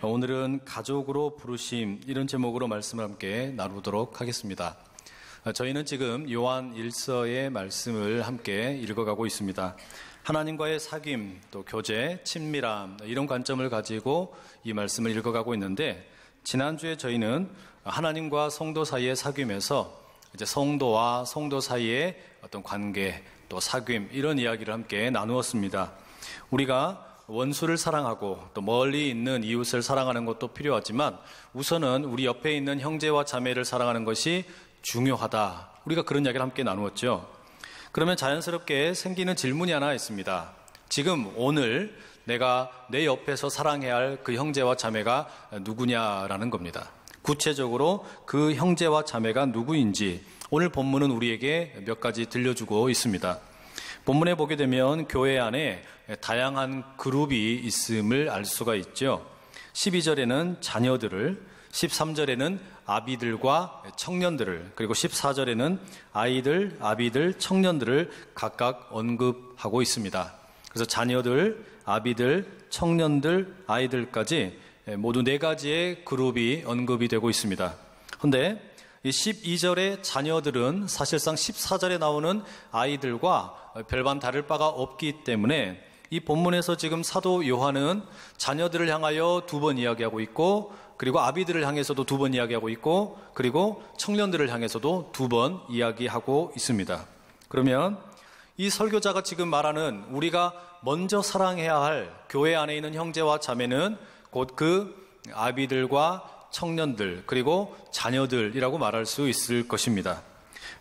오늘은 가족으로 부르심 이런 제목으로 말씀을 함께 나누도록 하겠습니다. 저희는 지금 요한 1서의 말씀을 함께 읽어가고 있습니다. 하나님과의 사귐, 또 교제, 친밀함 이런 관점을 가지고 이 말씀을 읽어가고 있는데, 지난주에 저희는 하나님과 성도 사이의 사귐에서 이제 성도와 성도 사이의 어떤 관계, 또 사귐 이런 이야기를 함께 나누었습니다. 우리가 원수를 사랑하고 또 멀리 있는 이웃을 사랑하는 것도 필요하지만 우선은 우리 옆에 있는 형제와 자매를 사랑하는 것이 중요하다. 우리가 그런 이야기를 함께 나누었죠. 그러면 자연스럽게 생기는 질문이 하나 있습니다. 지금 오늘 내가 내 옆에서 사랑해야 할 그 형제와 자매가 누구냐라는 겁니다. 구체적으로 그 형제와 자매가 누구인지 오늘 본문은 우리에게 몇 가지 들려주고 있습니다. 본문에 보게 되면 교회 안에 다양한 그룹이 있음을 알 수가 있죠. 12절에는 자녀들을, 13절에는 아비들과 청년들을, 그리고 14절에는 아이들, 아비들, 청년들을 각각 언급하고 있습니다. 그래서 자녀들, 아비들, 청년들, 아이들까지 모두 4가지의 그룹이 언급이 되고 있습니다. 그런데 이 12절의 자녀들은 사실상 14절에 나오는 아이들과 별반 다를 바가 없기 때문에 이 본문에서 지금 사도 요한은 자녀들을 향하여 2번 이야기하고 있고, 그리고 아비들을 향해서도 2번 이야기하고 있고, 그리고 청년들을 향해서도 2번 이야기하고 있습니다. 그러면 이 설교자가 지금 말하는 우리가 먼저 사랑해야 할 교회 안에 있는 형제와 자매는 곧 그 아비들과 청년들, 그리고 자녀들이라고 말할 수 있을 것입니다.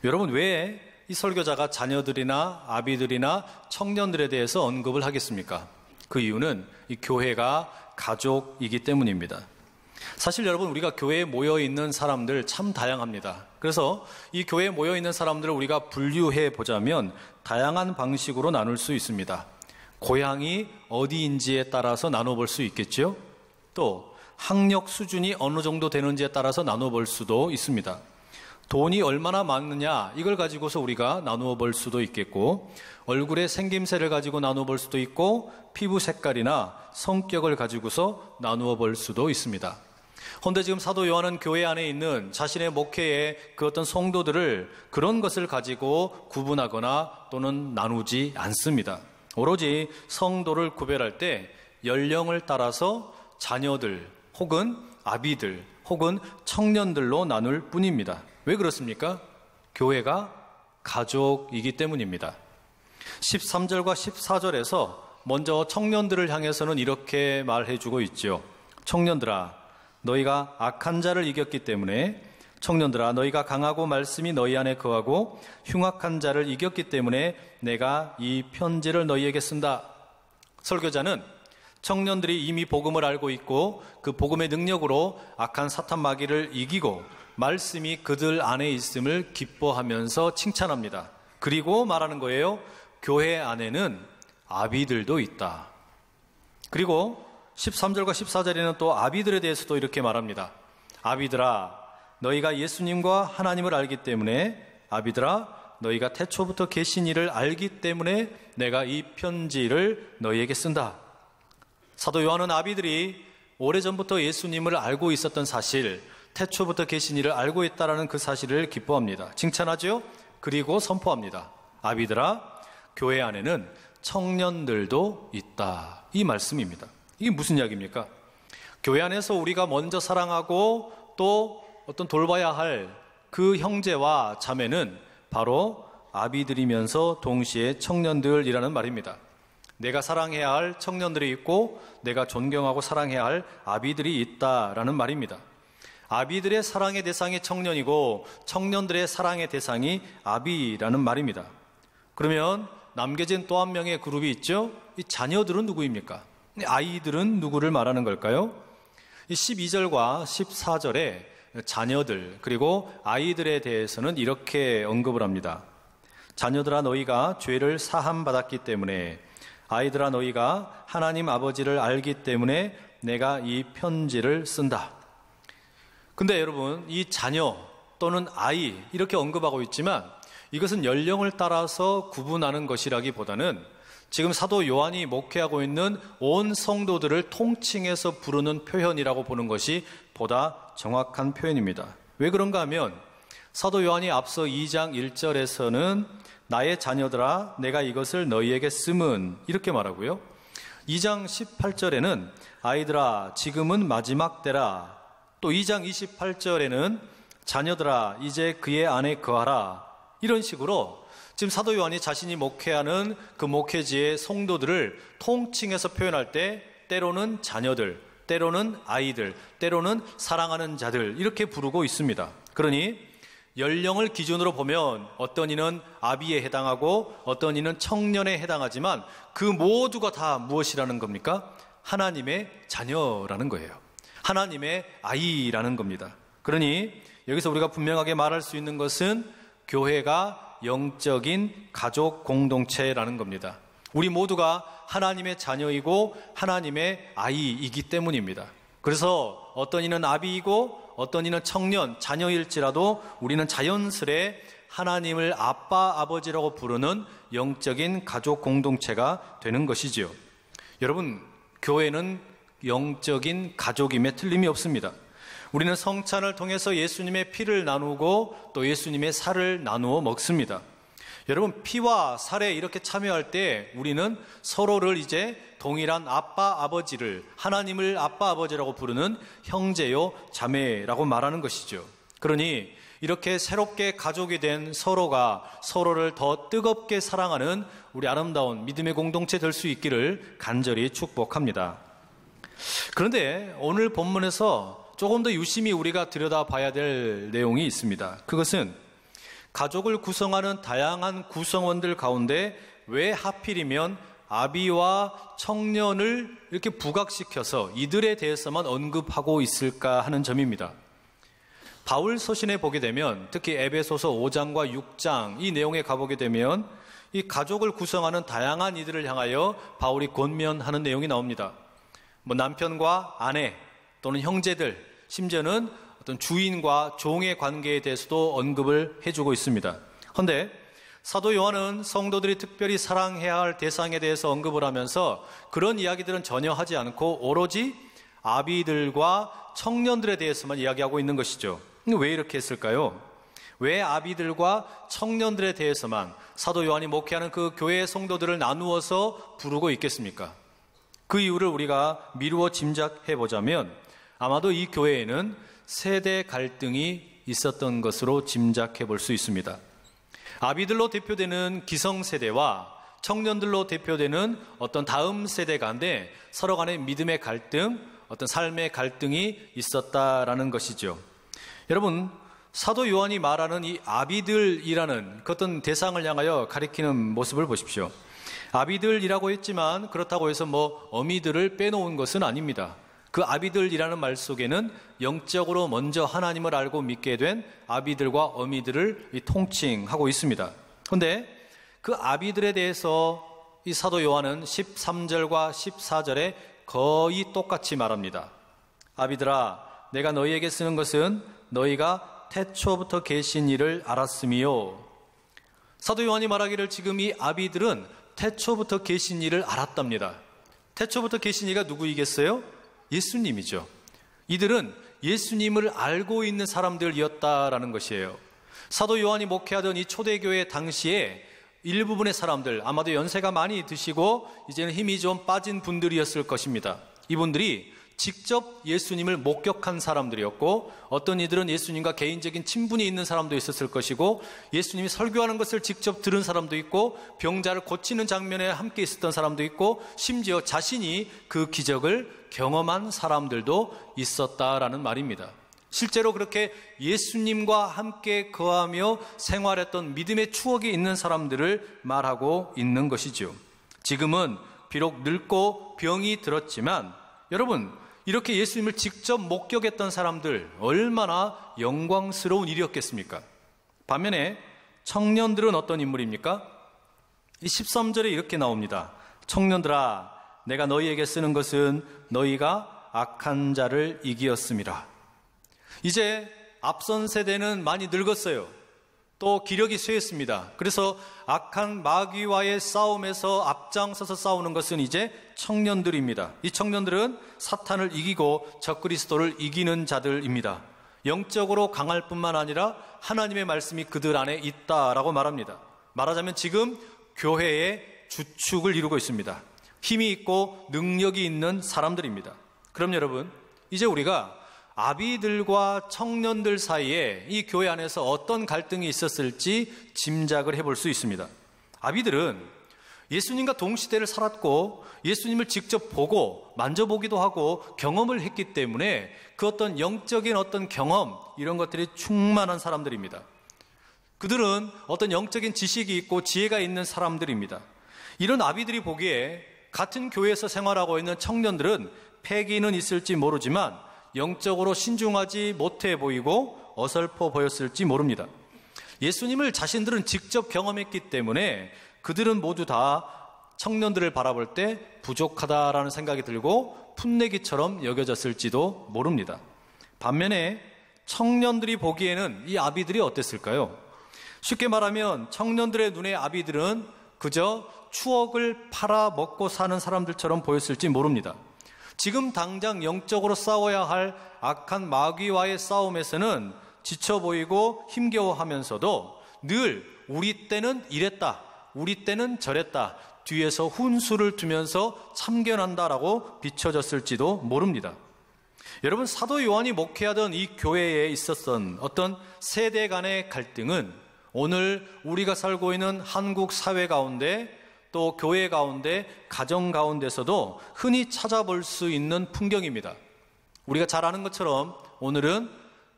여러분, 왜 이 설교자가 자녀들이나 아비들이나 청년들에 대해서 언급을 하겠습니까? 그 이유는 이 교회가 가족이기 때문입니다. 사실 여러분, 우리가 교회에 모여있는 사람들 참 다양합니다. 그래서 이 교회에 모여있는 사람들을 우리가 분류해 보자면 다양한 방식으로 나눌 수 있습니다. 고향이 어디인지에 따라서 나눠볼 수 있겠죠. 또 학력 수준이 어느 정도 되는지에 따라서 나눠볼 수도 있습니다. 돈이 얼마나 많느냐 이걸 가지고서 우리가 나누어 볼 수도 있겠고, 얼굴의 생김새를 가지고 나누어 볼 수도 있고, 피부 색깔이나 성격을 가지고서 나누어 볼 수도 있습니다. 그런데 지금 사도 요한은 교회 안에 있는 자신의 목회의 그 어떤 성도들을 그런 것을 가지고 구분하거나 또는 나누지 않습니다. 오로지 성도를 구별할 때 연령을 따라서 자녀들 혹은 아비들 혹은 청년들로 나눌 뿐입니다. 왜 그렇습니까? 교회가 가족이기 때문입니다. 13절과 14절에서 먼저 청년들을 향해서는 이렇게 말해주고 있죠. 청년들아, 너희가 악한 자를 이겼기 때문에, 청년들아, 너희가 강하고 말씀이 너희 안에 거하고 흉악한 자를 이겼기 때문에 내가 이 편지를 너희에게 쓴다. 설교자는 청년들이 이미 복음을 알고 있고 그 복음의 능력으로 악한 사탄 마귀를 이기고 말씀이 그들 안에 있음을 기뻐하면서 칭찬합니다. 그리고 말하는 거예요. 교회 안에는 아비들도 있다. 그리고 13절과 14절에는 또 아비들에 대해서도 이렇게 말합니다. 아비들아, 너희가 예수님과 하나님을 알기 때문에, 아비들아, 너희가 태초부터 계신 이를 알기 때문에 내가 이 편지를 너희에게 쓴다. 사도 요한은 아비들이 오래전부터 예수님을 알고 있었던 사실, 태초부터 계신 이를 알고 있다는 그 사실을 기뻐합니다. 칭찬하죠? 그리고 선포합니다. 아비들아, 교회 안에는 청년들도 있다. 이 말씀입니다. 이게 무슨 이야기입니까? 교회 안에서 우리가 먼저 사랑하고 또 어떤 돌봐야 할 그 형제와 자매는 바로 아비들이면서 동시에 청년들이라는 말입니다. 내가 사랑해야 할 청년들이 있고 내가 존경하고 사랑해야 할 아비들이 있다라는 말입니다. 아비들의 사랑의 대상이 청년이고 청년들의 사랑의 대상이 아비라는 말입니다. 그러면 남겨진 또 한 명의 그룹이 있죠. 이 자녀들은 누구입니까? 아이들은 누구를 말하는 걸까요? 이 12절과 14절에 자녀들 그리고 아이들에 대해서는 이렇게 언급을 합니다. 자녀들아, 너희가 죄를 사함받았기 때문에, 아이들아, 너희가 하나님 아버지를 알기 때문에 내가 이 편지를 쓴다. 근데 여러분, 이 자녀 또는 아이 이렇게 언급하고 있지만 이것은 연령을 따라서 구분하는 것이라기보다는 지금 사도 요한이 목회하고 있는 온 성도들을 통칭해서 부르는 표현이라고 보는 것이 보다 정확한 표현입니다. 왜 그런가 하면 사도 요한이 앞서 2장 1절에서는 나의 자녀들아 내가 이것을 너희에게 쓰면 이렇게 말하고요. 2장 18절에는 아이들아 지금은 마지막 때라. 또 2장 28절에는 자녀들아 이제 그의 안에 거하라. 이런 식으로 지금 사도 요한이 자신이 목회하는 그 목회지의 성도들을 통칭해서 표현할 때 때로는 자녀들, 때로는 아이들, 때로는 사랑하는 자들 이렇게 부르고 있습니다. 그러니 연령을 기준으로 보면 어떤 이는 아비에 해당하고 어떤 이는 청년에 해당하지만 그 모두가 다 무엇이라는 겁니까? 하나님의 자녀라는 거예요. 하나님의 아이라는 겁니다. 그러니 여기서 우리가 분명하게 말할 수 있는 것은 교회가 영적인 가족 공동체라는 겁니다. 우리 모두가 하나님의 자녀이고 하나님의 아이이기 때문입니다. 그래서 어떤 이는 아비이고 어떤 이는 청년, 자녀일지라도 우리는 자연스레 하나님을 아빠, 아버지라고 부르는 영적인 가족 공동체가 되는 것이지요. 여러분, 교회는 영적인 가족임에 틀림이 없습니다. 우리는 성찬을 통해서 예수님의 피를 나누고 또 예수님의 살을 나누어 먹습니다. 여러분, 피와 살에 이렇게 참여할 때 우리는 서로를 이제 동일한 아빠, 아버지를 하나님을 아빠, 아버지라고 부르는 형제요, 자매라고 말하는 것이죠. 그러니 이렇게 새롭게 가족이 된 서로가 서로를 더 뜨겁게 사랑하는 우리 아름다운 믿음의 공동체 될 수 있기를 간절히 축복합니다. 그런데 오늘 본문에서 조금 더 유심히 우리가 들여다봐야 될 내용이 있습니다. 그것은 가족을 구성하는 다양한 구성원들 가운데 왜 하필이면 아비와 청년을 이렇게 부각시켜서 이들에 대해서만 언급하고 있을까 하는 점입니다. 바울 서신에 보게 되면 특히 에베소서 5장과 6장 이 내용에 가보게 되면 이 가족을 구성하는 다양한 이들을 향하여 바울이 권면하는 내용이 나옵니다. 남편과 아내 또는 형제들, 심지어는 어떤 주인과 종의 관계에 대해서도 언급을 해주고 있습니다. 그런데 사도 요한은 성도들이 특별히 사랑해야 할 대상에 대해서 언급을 하면서 그런 이야기들은 전혀 하지 않고 오로지 아비들과 청년들에 대해서만 이야기하고 있는 것이죠. 왜 이렇게 했을까요? 왜 아비들과 청년들에 대해서만 사도 요한이 목회하는 그 교회의 성도들을 나누어서 부르고 있겠습니까? 그 이유를 우리가 미루어 짐작해 보자면 아마도 이 교회에는 세대 갈등이 있었던 것으로 짐작해 볼 수 있습니다. 아비들로 대표되는 기성세대와 청년들로 대표되는 어떤 다음 세대 가운데 서로 간의 믿음의 갈등, 어떤 삶의 갈등이 있었다라는 것이죠. 여러분, 사도 요한이 말하는 이 아비들이라는 그 어떤 대상을 향하여 가리키는 모습을 보십시오. 아비들이라고 했지만 그렇다고 해서 어미들을 빼놓은 것은 아닙니다. 그 아비들이라는 말 속에는 영적으로 먼저 하나님을 알고 믿게 된 아비들과 어미들을 통칭하고 있습니다. 그런데 그 아비들에 대해서 이 사도 요한은 13절과 14절에 거의 똑같이 말합니다. 아비들아, 내가 너희에게 쓰는 것은 너희가 태초부터 계신 이를 알았음이요. 사도 요한이 말하기를 지금 이 아비들은 태초부터 계신 이를 알았답니다. 태초부터 계신 이가 누구이겠어요? 예수님이죠. 이들은 예수님을 알고 있는 사람들이었다라는 것이에요. 사도 요한이 목회하던 이 초대교회 당시에 일부분의 사람들, 아마도 연세가 많이 드시고 이제는 힘이 좀 빠진 분들이었을 것입니다. 이분들이 직접 예수님을 목격한 사람들이었고 어떤 이들은 예수님과 개인적인 친분이 있는 사람도 있었을 것이고 예수님이 설교하는 것을 직접 들은 사람도 있고 병자를 고치는 장면에 함께 있었던 사람도 있고 심지어 자신이 그 기적을 경험한 사람들도 있었다라는 말입니다. 실제로 그렇게 예수님과 함께 거하며 생활했던 믿음의 추억이 있는 사람들을 말하고 있는 것이죠. 지금은 비록 늙고 병이 들었지만 여러분, 이렇게 예수님을 직접 목격했던 사람들 얼마나 영광스러운 일이었겠습니까? 반면에 청년들은 어떤 인물입니까? 이 13절에 이렇게 나옵니다. 청년들아, 내가 너희에게 쓰는 것은 너희가 악한 자를 이기었음이라. 이제 앞선 세대는 많이 늙었어요. 또 기력이 쇠했습니다. 그래서 악한 마귀와의 싸움에서 앞장서서 싸우는 것은 이제 청년들입니다. 이 청년들은 사탄을 이기고 적그리스도를 이기는 자들입니다. 영적으로 강할 뿐만 아니라 하나님의 말씀이 그들 안에 있다라고 말합니다. 말하자면 지금 교회의 주축을 이루고 있습니다. 힘이 있고 능력이 있는 사람들입니다. 그럼 여러분, 이제 우리가 아비들과 청년들 사이에 이 교회 안에서 어떤 갈등이 있었을지 짐작을 해볼 수 있습니다. 아비들은 예수님과 동시대를 살았고 예수님을 직접 보고 만져보기도 하고 경험을 했기 때문에 그 어떤 영적인 어떤 경험, 이런 것들이 충만한 사람들입니다. 그들은 어떤 영적인 지식이 있고 지혜가 있는 사람들입니다. 이런 아비들이 보기에 같은 교회에서 생활하고 있는 청년들은 패기는 있을지 모르지만 영적으로 신중하지 못해 보이고 어설퍼 보였을지 모릅니다. 예수님을 자신들은 직접 경험했기 때문에 그들은 모두 다 청년들을 바라볼 때 부족하다라는 생각이 들고 풋내기처럼 여겨졌을지도 모릅니다. 반면에 청년들이 보기에는 이 아비들이 어땠을까요? 쉽게 말하면 청년들의 눈에 아비들은 그저 추억을 팔아먹고 사는 사람들처럼 보였을지 모릅니다. 지금 당장 영적으로 싸워야 할 악한 마귀와의 싸움에서는 지쳐 보이고 힘겨워하면서도 늘 우리 때는 이랬다, 우리 때는 저랬다, 뒤에서 훈수를 두면서 참견한다라고 비춰졌을지도 모릅니다. 여러분, 사도 요한이 목회하던 이 교회에 있었던 어떤 세대 간의 갈등은 오늘 우리가 살고 있는 한국 사회 가운데 또 교회 가운데, 가정 가운데서도 흔히 찾아볼 수 있는 풍경입니다. 우리가 잘 아는 것처럼 오늘은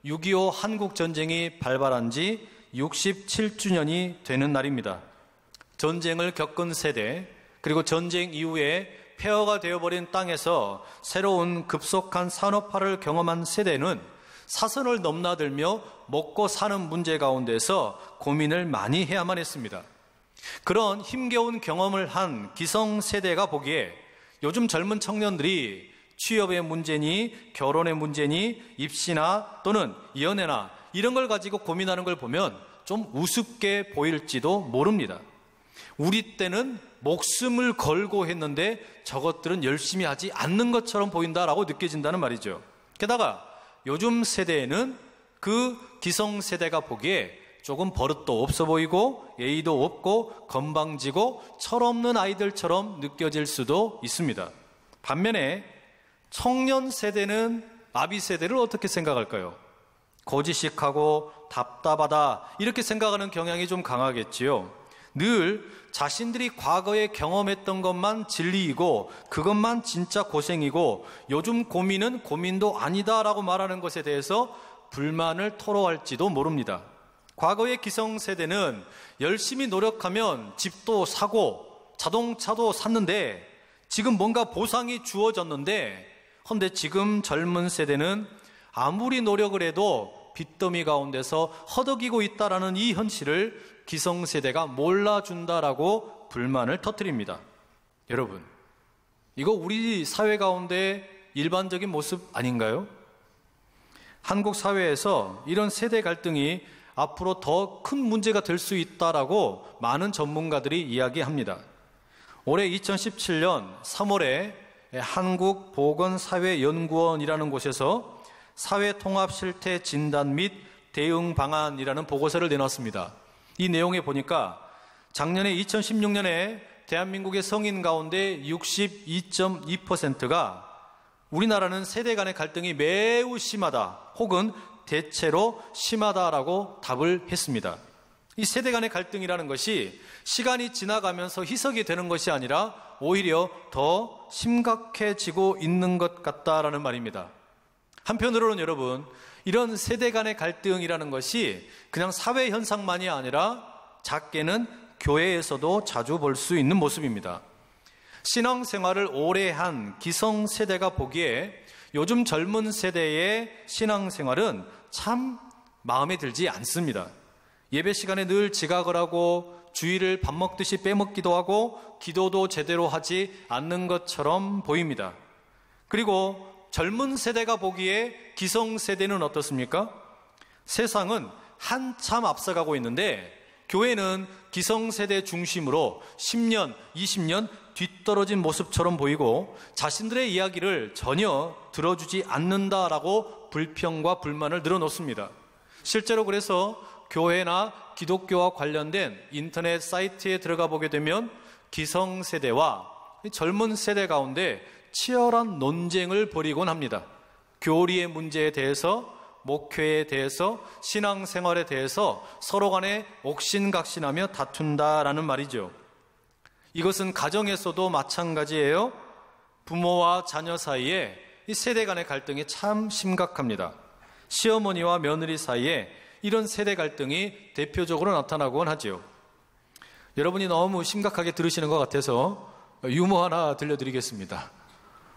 6.25 한국전쟁이 발발한 지 67주년이 되는 날입니다. 전쟁을 겪은 세대, 그리고 전쟁 이후에 폐허가 되어버린 땅에서 새로운 급속한 산업화를 경험한 세대는 사선을 넘나들며 먹고 사는 문제 가운데서 고민을 많이 해야만 했습니다. 그런 힘겨운 경험을 한 기성세대가 보기에 요즘 젊은 청년들이 취업의 문제니 결혼의 문제니 입시나 또는 연애나 이런 걸 가지고 고민하는 걸 보면 좀 우습게 보일지도 모릅니다. 우리 때는 목숨을 걸고 했는데 저것들은 열심히 하지 않는 것처럼 보인다라고 느껴진다는 말이죠. 게다가 요즘 세대에는 그 기성세대가 보기에 조금 버릇도 없어 보이고 예의도 없고 건방지고 철없는 아이들처럼 느껴질 수도 있습니다. 반면에 청년 세대는 아비 세대를 어떻게 생각할까요? 거지식하고 답답하다 이렇게 생각하는 경향이 좀 강하겠지요. 늘 자신들이 과거에 경험했던 것만 진리이고 그것만 진짜 고생이고 요즘 고민은 고민도 아니다라고 말하는 것에 대해서 불만을 토로할지도 모릅니다. 과거의 기성세대는 열심히 노력하면 집도 사고 자동차도 샀는데 지금 뭔가 보상이 주어졌는데 헌데 지금 젊은 세대는 아무리 노력을 해도 빚더미 가운데서 허덕이고 있다라는 이 현실을 기성세대가 몰라준다라고 불만을 터뜨립니다. 여러분, 이거 우리 사회 가운데 일반적인 모습 아닌가요? 한국 사회에서 이런 세대 갈등이 앞으로 더 큰 문제가 될 수 있다라고 많은 전문가들이 이야기합니다. 올해 2017년 3월에 한국보건사회연구원이라는 곳에서 사회통합실태 진단 및 대응 방안이라는 보고서를 내놨습니다. 이 내용에 보니까 작년에 2016년에 대한민국의 성인 가운데 62.2%가 우리나라는 세대 간의 갈등이 매우 심하다 혹은 대체로 심하다라고 답을 했습니다. 이 세대 간의 갈등이라는 것이 시간이 지나가면서 희석이 되는 것이 아니라 오히려 더 심각해지고 있는 것 같다라는 말입니다. 한편으로는 여러분, 이런 세대 간의 갈등이라는 것이 그냥 사회 현상만이 아니라 작게는 교회에서도 자주 볼 수 있는 모습입니다. 신앙생활을 오래 한 기성세대가 보기에 요즘 젊은 세대의 신앙생활은 참 마음에 들지 않습니다. 예배 시간에 늘 지각을 하고 주일을 밥 먹듯이 빼먹기도 하고 기도도 제대로 하지 않는 것처럼 보입니다. 그리고 젊은 세대가 보기에 기성세대는 어떻습니까? 세상은 한참 앞서가고 있는데 교회는 기성세대 중심으로 10년, 20년 뒤떨어진 모습처럼 보이고 자신들의 이야기를 전혀 들어주지 않는다라고 불평과 불만을 늘어놓습니다. 실제로 그래서 교회나 기독교와 관련된 인터넷 사이트에 들어가 보게 되면 기성세대와 젊은 세대 가운데 치열한 논쟁을 벌이곤 합니다. 교리의 문제에 대해서, 목회에 대해서, 신앙생활에 대해서 서로 간에 옥신각신하며 다툰다라는 말이죠. 이것은 가정에서도 마찬가지예요. 부모와 자녀 사이에 이 세대 간의 갈등이 참 심각합니다. 시어머니와 며느리 사이에 이런 세대 갈등이 대표적으로 나타나곤 하죠. 여러분이 너무 심각하게 들으시는 것 같아서 유머 하나 들려드리겠습니다.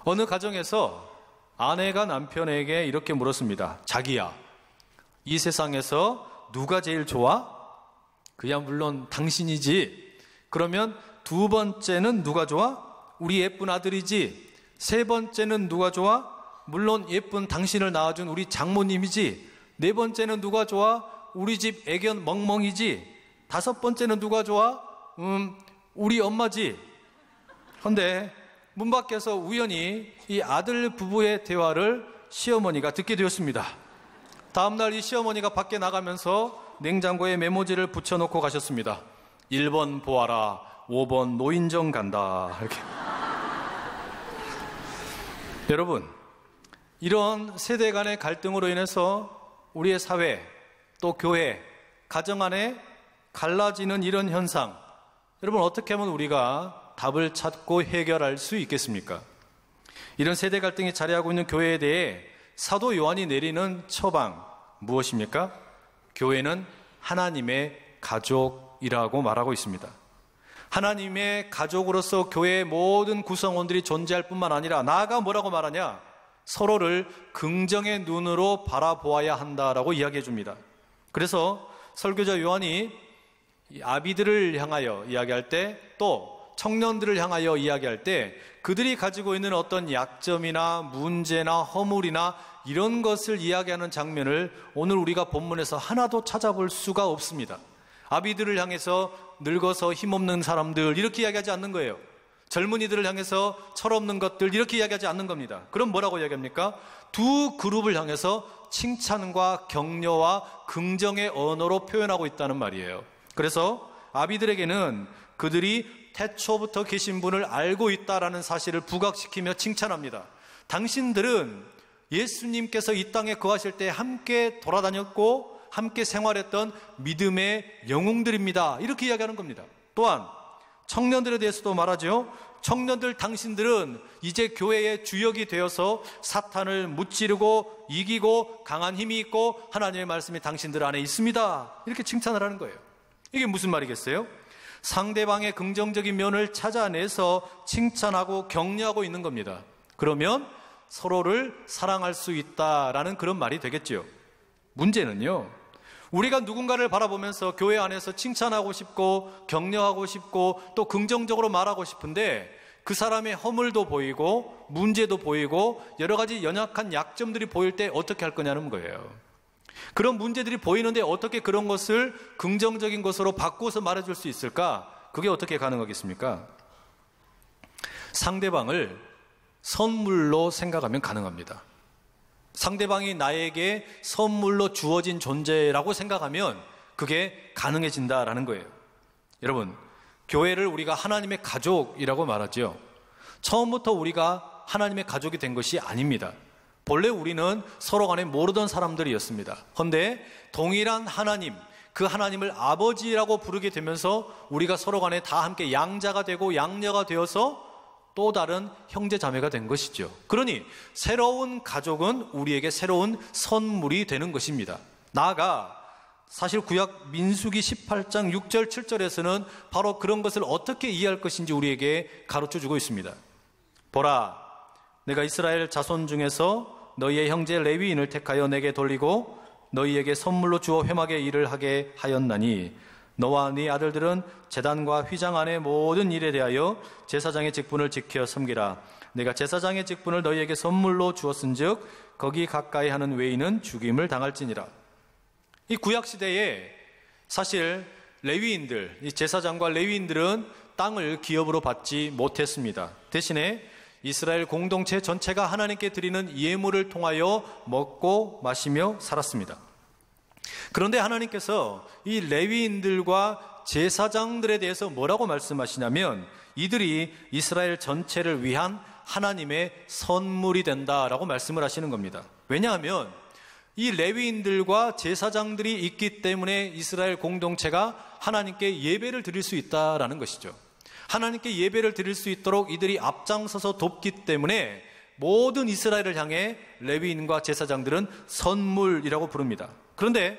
어느 가정에서 아내가 남편에게 이렇게 물었습니다. 자기야, 이 세상에서 누가 제일 좋아? 그야 물론 당신이지. 그러면 두 번째는 누가 좋아? 우리 예쁜 아들이지. 세 번째는 누가 좋아? 물론 예쁜 당신을 낳아준 우리 장모님이지. 네 번째는 누가 좋아? 우리 집 애견 멍멍이지. 다섯 번째는 누가 좋아? 우리 엄마지. 그런데 문 밖에서 우연히 이 아들 부부의 대화를 시어머니가 듣게 되었습니다. 다음날 이 시어머니가 밖에 나가면서 냉장고에 메모지를 붙여놓고 가셨습니다. 1번 보아라, 5번 노인정 간다. 이렇게. 여러분, 이런 세대 간의 갈등으로 인해서 우리의 사회, 또 교회, 가정 안에 갈라지는 이런 현상, 여러분 어떻게 하면 우리가 답을 찾고 해결할 수 있겠습니까? 이런 세대 갈등이 자리하고 있는 교회에 대해 사도 요한이 내리는 처방 무엇입니까? 교회는 하나님의 가족이라고 말하고 있습니다. 하나님의 가족으로서 교회의 모든 구성원들이 존재할 뿐만 아니라 나아가 뭐라고 말하냐? 서로를 긍정의 눈으로 바라보아야 한다라고 이야기해 줍니다. 그래서 설교자 요한이 아비들을 향하여 이야기할 때, 또 청년들을 향하여 이야기할 때 그들이 가지고 있는 어떤 약점이나 문제나 허물이나 이런 것을 이야기하는 장면을 오늘 우리가 본문에서 하나도 찾아볼 수가 없습니다. 아비들을 향해서 늙어서 힘없는 사람들 이렇게 이야기하지 않는 거예요. 젊은이들을 향해서 철없는 것들 이렇게 이야기하지 않는 겁니다. 그럼 뭐라고 이야기합니까? 두 그룹을 향해서 칭찬과 격려와 긍정의 언어로 표현하고 있다는 말이에요. 그래서 아비들에게는 그들이 태초부터 계신 분을 알고 있다라는 사실을 부각시키며 칭찬합니다. 당신들은 예수님께서 이 땅에 거하실 때 함께 돌아다녔고 함께 생활했던 믿음의 영웅들입니다. 이렇게 이야기하는 겁니다. 또한 청년들에 대해서도 말하죠. 청년들 당신들은 이제 교회의 주역이 되어서 사탄을 무찌르고 이기고 강한 힘이 있고 하나님의 말씀이 당신들 안에 있습니다. 이렇게 칭찬을 하는 거예요. 이게 무슨 말이겠어요? 상대방의 긍정적인 면을 찾아내서 칭찬하고 격려하고 있는 겁니다. 그러면 서로를 사랑할 수 있다라는 그런 말이 되겠죠. 문제는요, 우리가 누군가를 바라보면서 교회 안에서 칭찬하고 싶고 격려하고 싶고 또 긍정적으로 말하고 싶은데 그 사람의 허물도 보이고 문제도 보이고 여러 가지 연약한 약점들이 보일 때 어떻게 할 거냐는 거예요. 그런 문제들이 보이는데 어떻게 그런 것을 긍정적인 것으로 바꾸어서 말해줄 수 있을까? 그게 어떻게 가능하겠습니까? 상대방을 선물로 생각하면 가능합니다. 상대방이 나에게 선물로 주어진 존재라고 생각하면 그게 가능해진다라는 거예요. 여러분, 교회를 우리가 하나님의 가족이라고 말하죠. 처음부터 우리가 하나님의 가족이 된 것이 아닙니다. 본래 우리는 서로 간에 모르던 사람들이었습니다. 그런데 동일한 하나님, 그 하나님을 아버지라고 부르게 되면서 우리가 서로 간에 다 함께 양자가 되고 양녀가 되어서 또 다른 형제 자매가 된 것이죠. 그러니 새로운 가족은 우리에게 새로운 선물이 되는 것입니다. 나아가 사실 구약 민수기 18장 6절 7절에서는 바로 그런 것을 어떻게 이해할 것인지 우리에게 가르쳐주고 있습니다. 보라, 내가 이스라엘 자손 중에서 너희의 형제 레위인을 택하여 내게 돌리고 너희에게 선물로 주어 회막의 일을 하게 하였나니 너와 네 아들들은 제단과 휘장 안의 모든 일에 대하여 제사장의 직분을 지켜 섬기라. 내가 제사장의 직분을 너희에게 선물로 주었은즉 거기 가까이 하는 외인은 죽임을 당할지니라. 이 구약시대에 사실 레위인들, 이 제사장과 레위인들은 땅을 기업으로 받지 못했습니다. 대신에 이스라엘 공동체 전체가 하나님께 드리는 예물을 통하여 먹고 마시며 살았습니다. 그런데 하나님께서 이 레위인들과 제사장들에 대해서 뭐라고 말씀하시냐면 이들이 이스라엘 전체를 위한 하나님의 선물이 된다라고 말씀을 하시는 겁니다. 왜냐하면 이 레위인들과 제사장들이 있기 때문에 이스라엘 공동체가 하나님께 예배를 드릴 수 있다라는 것이죠. 하나님께 예배를 드릴 수 있도록 이들이 앞장서서 돕기 때문에 모든 이스라엘을 향해 레위인과 제사장들은 선물이라고 부릅니다. 그런데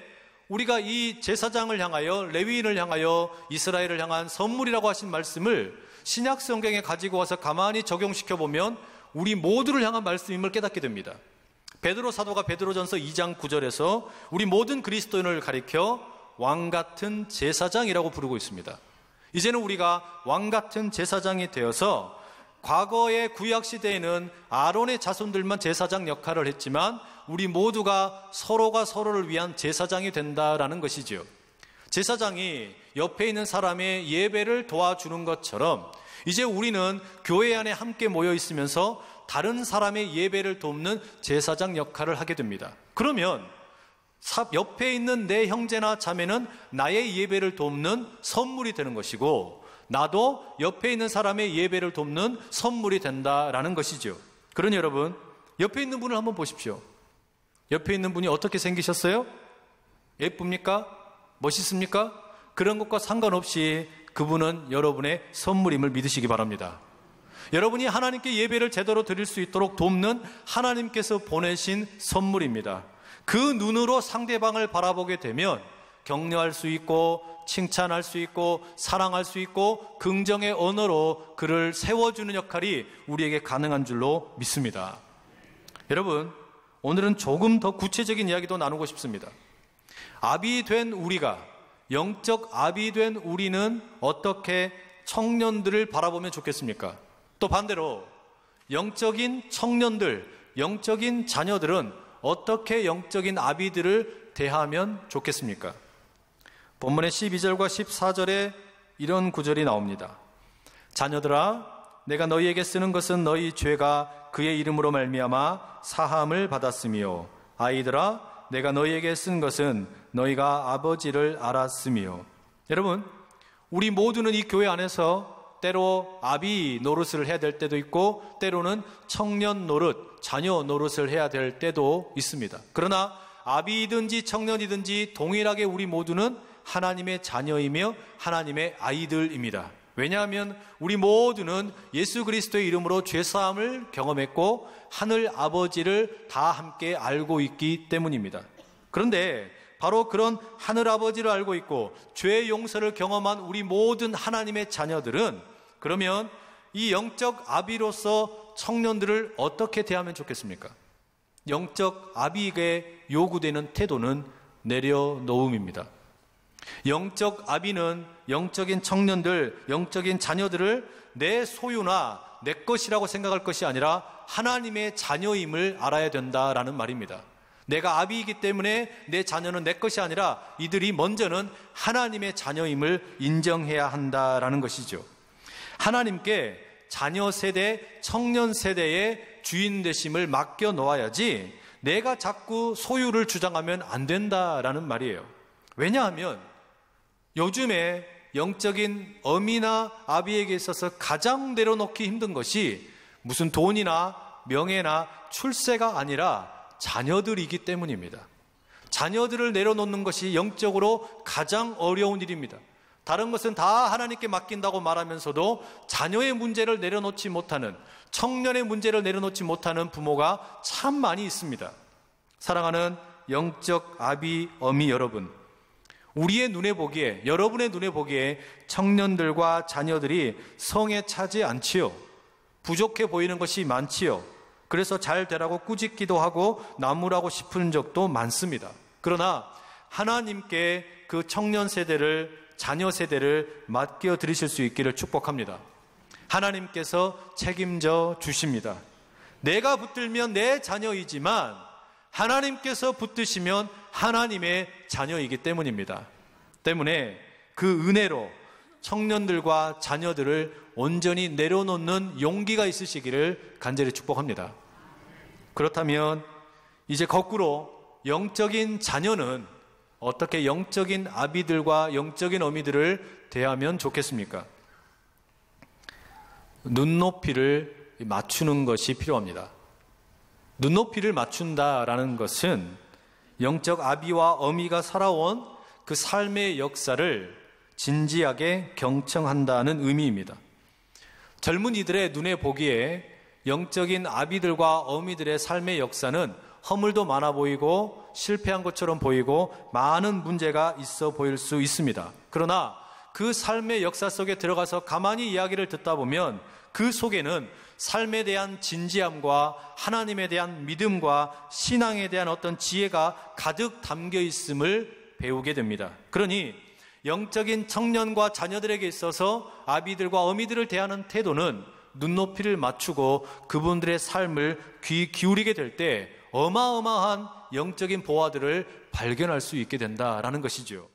우리가 이 제사장을 향하여, 레위인을 향하여 이스라엘을 향한 선물이라고 하신 말씀을 신약 성경에 가지고 와서 가만히 적용시켜 보면 우리 모두를 향한 말씀임을 깨닫게 됩니다. 베드로 사도가 베드로전서 2장 9절에서 우리 모든 그리스도인을 가리켜 왕같은 제사장이라고 부르고 있습니다. 이제는 우리가 왕같은 제사장이 되어서 과거의 구약시대에는 아론의 자손들만 제사장 역할을 했지만 우리 모두가 서로가 서로를 위한 제사장이 된다라는 것이지요. 제사장이 옆에 있는 사람의 예배를 도와주는 것처럼 이제 우리는 교회 안에 함께 모여 있으면서 다른 사람의 예배를 돕는 제사장 역할을 하게 됩니다. 그러면 옆에 있는 내 형제나 자매는 나의 예배를 돕는 선물이 되는 것이고 나도 옆에 있는 사람의 예배를 돕는 선물이 된다라는 것이죠. 그러니 여러분, 옆에 있는 분을 한번 보십시오. 옆에 있는 분이 어떻게 생기셨어요? 예쁩니까? 멋있습니까? 그런 것과 상관없이 그분은 여러분의 선물임을 믿으시기 바랍니다. 여러분이 하나님께 예배를 제대로 드릴 수 있도록 돕는 하나님께서 보내신 선물입니다. 그 눈으로 상대방을 바라보게 되면 격려할 수 있고 칭찬할 수 있고 사랑할 수 있고 긍정의 언어로 그를 세워주는 역할이 우리에게 가능한 줄로 믿습니다. 여러분, 오늘은 조금 더 구체적인 이야기도 나누고 싶습니다. 아비 된 우리가, 영적 아비 된 우리는 어떻게 청년들을 바라보면 좋겠습니까? 또 반대로 영적인 청년들, 영적인 자녀들은 어떻게 영적인 아비들을 대하면 좋겠습니까? 본문의 12절과 14절에 이런 구절이 나옵니다. 자녀들아, 내가 너희에게 쓰는 것은 너희 죄가 그의 이름으로 말미암아 사함을 받았으며, 아이들아, 내가 너희에게 쓴 것은 너희가 아버지를 알았으며. 여러분, 우리 모두는 이 교회 안에서 때로 아비 노릇을 해야 될 때도 있고 때로는 청년 노릇, 자녀 노릇을 해야 될 때도 있습니다. 그러나 아비이든지 청년이든지 동일하게 우리 모두는 하나님의 자녀이며 하나님의 아이들입니다. 왜냐하면 우리 모두는 예수 그리스도의 이름으로 죄사함을 경험했고 하늘 아버지를 다 함께 알고 있기 때문입니다. 그런데 바로 그런 하늘 아버지를 알고 있고 죄의 용서를 경험한 우리 모든 하나님의 자녀들은 그러면 이 영적 아비로서 청년들을 어떻게 대하면 좋겠습니까? 영적 아비에게 요구되는 태도는 내려놓음입니다. 영적 아비는 영적인 청년들, 영적인 자녀들을 내 소유나 내 것이라고 생각할 것이 아니라 하나님의 자녀임을 알아야 된다라는 말입니다. 내가 아비이기 때문에 내 자녀는 내 것이 아니라 이들이 먼저는 하나님의 자녀임을 인정해야 한다라는 것이죠. 하나님께 자녀 세대, 청년 세대의 주인 되심을 맡겨 놓아야지 내가 자꾸 소유를 주장하면 안 된다라는 말이에요. 왜냐하면 요즘에 영적인 어미나 아비에게 있어서 가장 내려놓기 힘든 것이 무슨 돈이나 명예나 출세가 아니라 자녀들이기 때문입니다. 자녀들을 내려놓는 것이 영적으로 가장 어려운 일입니다. 다른 것은 다 하나님께 맡긴다고 말하면서도 자녀의 문제를 내려놓지 못하는, 청년의 문제를 내려놓지 못하는 부모가 참 많이 있습니다. 사랑하는 영적 아비, 어미 여러분, 우리의 눈에 보기에, 여러분의 눈에 보기에 청년들과 자녀들이 성에 차지 않지요. 부족해 보이는 것이 많지요. 그래서 잘 되라고 꾸짖기도 하고 나무라고 싶은 적도 많습니다. 그러나 하나님께 그 청년 세대를, 자녀 세대를 맡겨 드리실 수 있기를 축복합니다. 하나님께서 책임져 주십니다. 내가 붙들면 내 자녀이지만 하나님께서 붙드시면 하나님의 자녀이기 때문입니다. 때문에 그 은혜로 청년들과 자녀들을 온전히 내려놓는 용기가 있으시기를 간절히 축복합니다. 그렇다면 이제 거꾸로 영적인 자녀는 어떻게 영적인 아비들과 영적인 어미들을 대하면 좋겠습니까? 눈높이를 맞추는 것이 필요합니다. 눈높이를 맞춘다라는 것은 영적 아비와 어미가 살아온 그 삶의 역사를 진지하게 경청한다는 의미입니다. 젊은이들의 눈에 보기에 영적인 아비들과 어미들의 삶의 역사는 허물도 많아 보이고 실패한 것처럼 보이고 많은 문제가 있어 보일 수 있습니다. 그러나 그 삶의 역사 속에 들어가서 가만히 이야기를 듣다 보면 그 속에는 삶에 대한 진지함과 하나님에 대한 믿음과 신앙에 대한 어떤 지혜가 가득 담겨 있음을 배우게 됩니다. 그러니 영적인 청년과 자녀들에게 있어서 아비들과 어미들을 대하는 태도는 눈높이를 맞추고 그분들의 삶을 귀 기울이게 될 때 어마어마한 영적인 보화들을 발견할 수 있게 된다라는 것이죠.